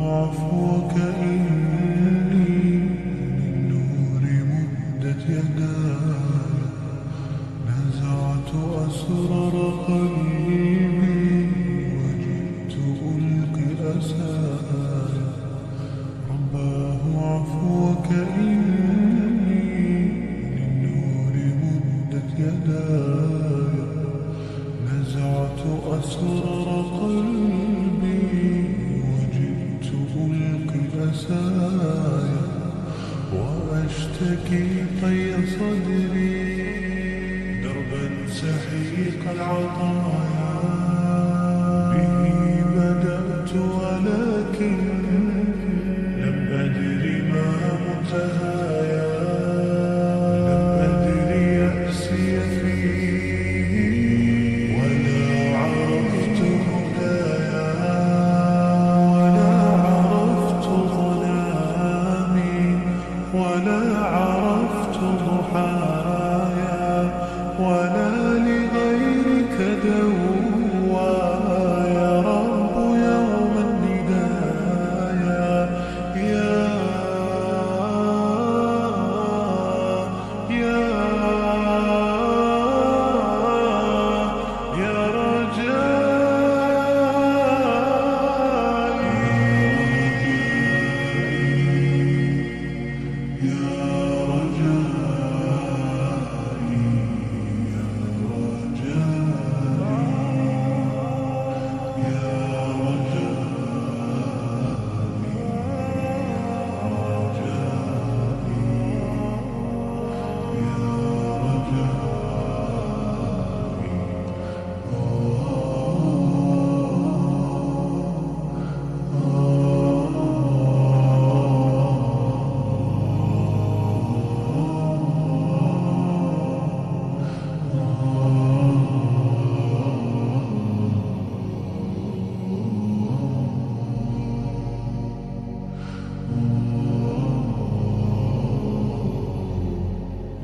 عفوك إني للنور مدت يداي، نزعت أسرار قلبي وجئت ألقي أساي. رباه عفوك إني للنور مدت يداي، نزعت أسرار قلبي ألقي أسايا، وأشتكي طي صدري دربا سحيق العطايا. به بدأت ولكن لم أدري ما منتهايا، لم أدري يأسي فيه ولا عرفت هدايا، ولا عرفت ضحايا، ولا لغيرك دوايا. رب يوم الندايا يا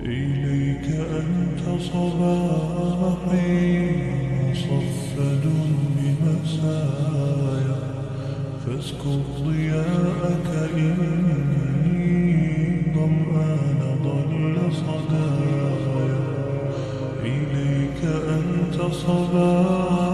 إليك أنت صباحي مصفد بمسايا، فاسكب ضياءك إني ظمآن ضل صدايا. إليك أنت صباحي